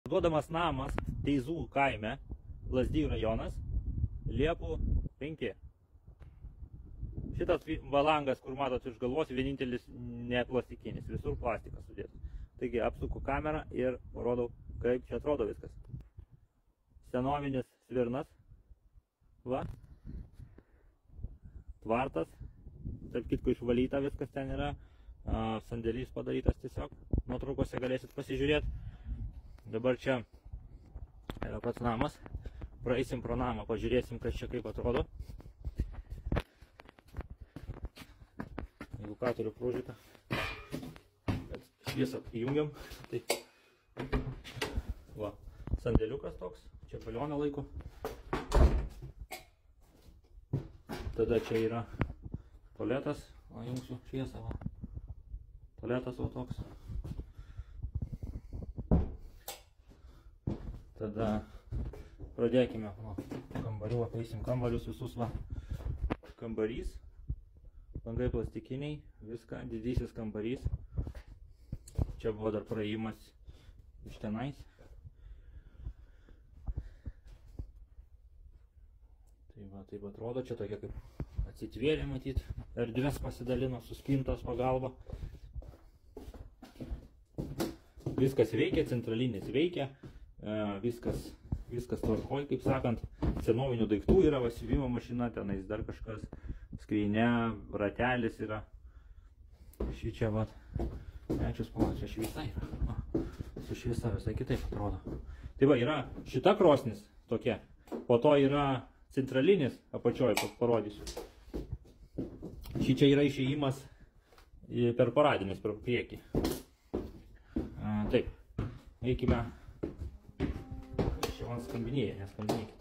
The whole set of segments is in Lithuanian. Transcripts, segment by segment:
Duodamas namas Teizų kaime, Lazdijų rajonas, Liepų 5. Šitas valangas, kur matot iš galvos, vienintelis ne plastikinis, visur plastikas sudėtas. Taigi apsuku kamerą ir parodau, kaip čia atrodo viskas. Senovinis svirnas, va, tvartas, tarp kitko išvalyta viskas ten yra, sandėlys padarytas tiesiog, nuotraukose galėsit pasižiūrėti. Dabar čia yra pats namas, praeisim pro namą, pažiūrėsim, kas čia kaip atrodo. Jeigu ką turiu prūžiką, bet šviesą įjungiam, tai va, sandėliukas toks, čia balioną laiko. Tada čia yra tualetas, o jungsiu šviesą, va, tualetas va toks. Tada pradėkime nuo kambarių, apeisim kambarius visus, va, kambarys, langai plastikiniai, viską, didysis kambarys, čia buvo dar praėjimas iš tenais. Tai va, taip atrodo, čia tokia kaip atsitvėrė matyt, erdvės pasidalino su spintos pagalba. Viskas veikia, centralinis veikia. Viskas tvarkoj, kaip sakant, senovinių daiktų yra, va, siuvimo mašina, tenais dar kažkas, skrynia, ratelis yra. Šį čia, va, nečius palauk, čia šviesa yra, va, su šviesa visai kitaip atrodo. Tai va, yra šita krosnis tokia, po to yra centralinis apačioj, parodysiu. Šį čia yra išėjimas per paradinis, per priekį. Taip, eikime. Man skambinėja, neskambinėkit.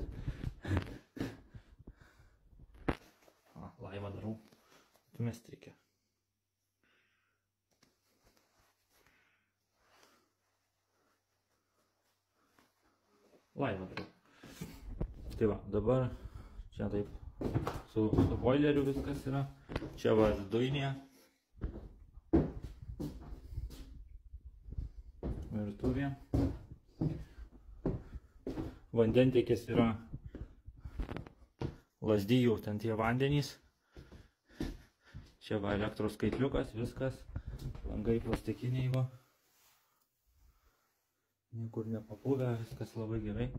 Laivą darau. Tu mestrikė. Laivą darau. Tai va, dabar čia taip su boileriu viskas yra. Čia va dujinė. Virtuvė. Vandentiekis yra Lazdijų, ten tie vandenys. Čia va elektros skaitliukas, viskas. Langai plastikiniai va. Niekur nepapuvę, viskas labai gerai.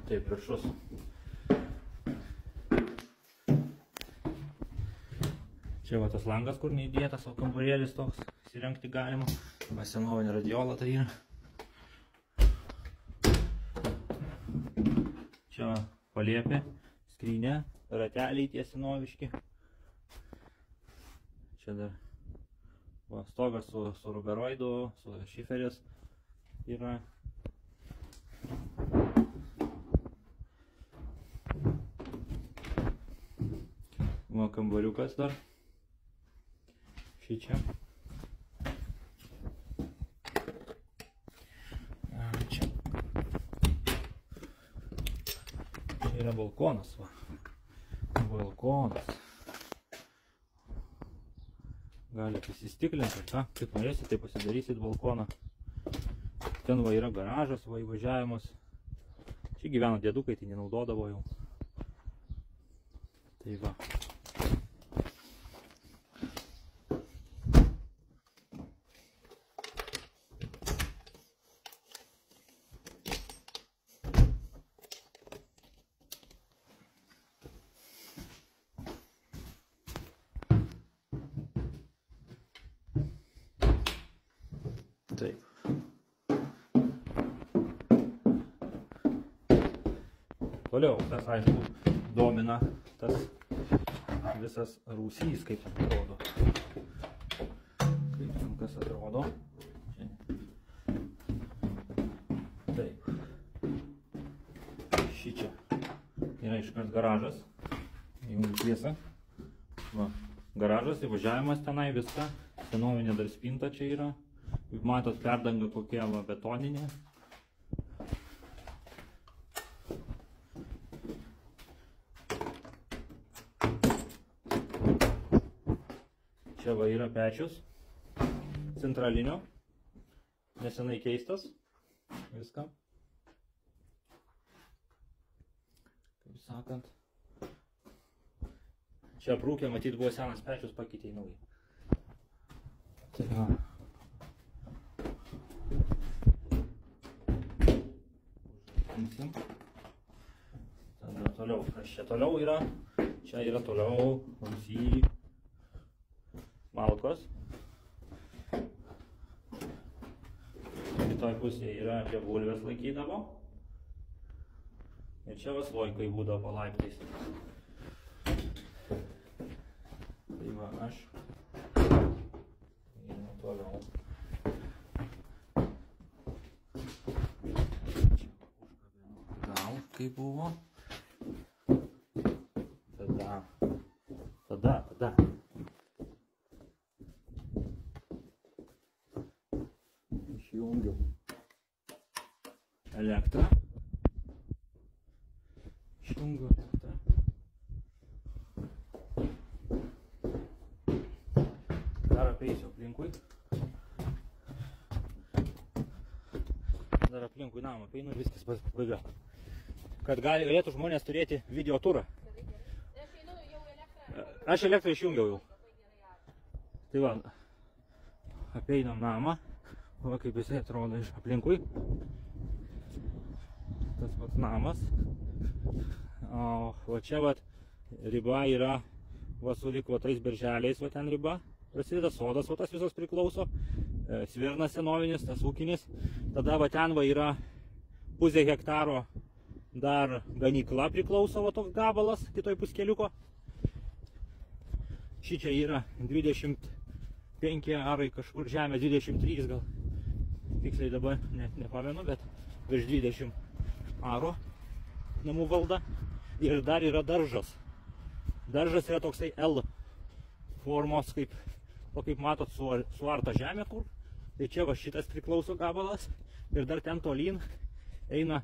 Taip, viršus. Čia va tas langas, kur neįdėtas, o kambarėlis toks. Įsirengti galima. Va senovinė radiola tai yra. Čia palėpė, skrynė, rateliai tie senoviški. Čia dar va, stogas su ruberoidu, su šiferis yra. Va kambariukas dar. Šį čia. Čia yra balkonas, va. Balkonas. Galite įsistiklinti, ką? Kaip norėsit, tai pasidarysit balkoną. Ten va yra garažas, va įvažiavimas. Čia gyveno dėdukai, tai nenaudodavo jau. Tai va. Taip. Toliau, tas aišku, domina tas visas rūsys, kaip atrodo. Kaip ten kas atrodo. Taip. Šį čia yra iškart garažas. Įjungiu šviesą. Va, garažas, įvažiavimas tenai, viską. Senovinė dar spinta čia yra. Kaip matot, perdanga kokia va betoninė. Čia Čia va yra pečius centralinio, nesenai keistas, viską. Kaip sakant, čia aprūkė, matyt, buvo senas pečius, pakeitė į naują. Tai va. Tada toliau, kas čia toliau yra? Čia yra toliau Rūsy malkos. Kitoj pusėje yra apie bulves laikydavo. Ir čia va sloikai būdavo po laiptais. Tai va aš einu toliau. Gal kaip buvo. Tada. Išjungiu elektrą. Dar apeisiu aplinkui. Dar aplinkui namą apeinu ir viskas pabaiga. Kad galėtų žmonės turėti video turą. Aš elektrą išjungiau jau. Tai va, apeinam namą. Va kaip jisai atrodo iš aplinkui. Tas pats namas. O čia va riba yra va su lyg va tais berželiais, va ten riba. Prasideda sodas, va tas visos priklauso. Svirnas senovinis, tas ūkinis. Tada va ten va yra pusė hektaro dar ganykla priklauso, va toks gabalas kitoj puskeliuko. Šičia yra 25 arai kažkur žemė, 23 gal. Tiksliai dabar nepamenu, bet virš 20 aro namų valda. Ir dar yra daržas. Daržas yra toksai L formos, kaip matot, suarta žemė kur. Tai čia va šitas priklauso gabalas. Ir dar ten tolyn eina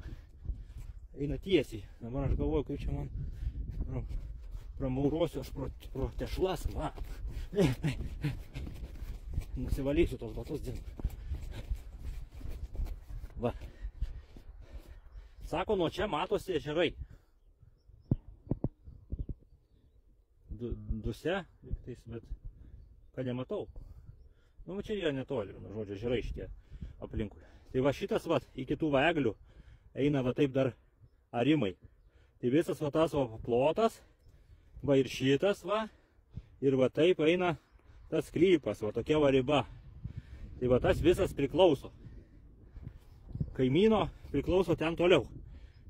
tiesiai. Dabar aš galvoju, kaip čia man pramauruosiu aš pro tešlas. Va. Nusivalysiu tos batus dėl. Va. Sako, nuo čia matosi ežerai. Duse, bet ką nematau. Nu, čia yra netoli, žodžiu, ežerai šitie aplinkui. Tai va šitas va, iki tų va eglių eina va taip dar arimai. Tai visas va tas va plotas, va ir šitas va, ir va taip eina tas sklypas, va tokia va riba. Tai va tas visas priklauso. Kaimyno priklauso ten toliau.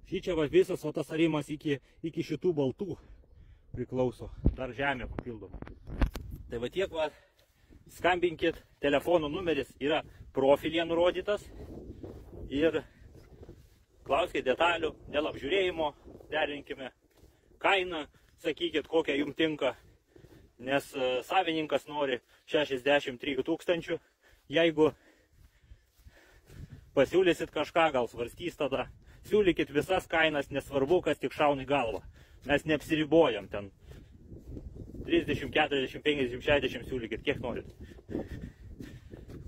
Šičia va visas va tas arimas iki šitų baltų priklauso. Dar žemė papildoma. Tai va tiek va, skambinkit, telefono numeris yra profilyje nurodytas. Ir klauskite detalių, dėl apžiūrėjimo, derinkime kainą, sakykit, kokią jums tinka, nes savininkas nori 63 000. Jeigu pasiūlysit kažką, gal svarstys tada, siūlykit visas kainas, nesvarbu, kas tik šauna į galvą. Mes neapsiribojam ten 30, 40, 50, 60 siūlykit, kiek norit.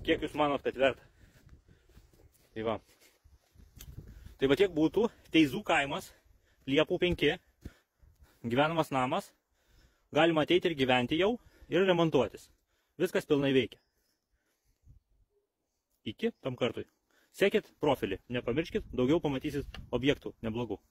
Kiek jūs manot, kad verta. Tai va. Tai va tiek būtų. Teizų kaimas, Liepų 5, gyvenamas namas. Galima ateiti ir gyventi jau ir remontuotis. Viskas pilnai veikia. Iki tam kartui. Sekit profilį, nepamirškit, daugiau pamatysit objektų neblogų.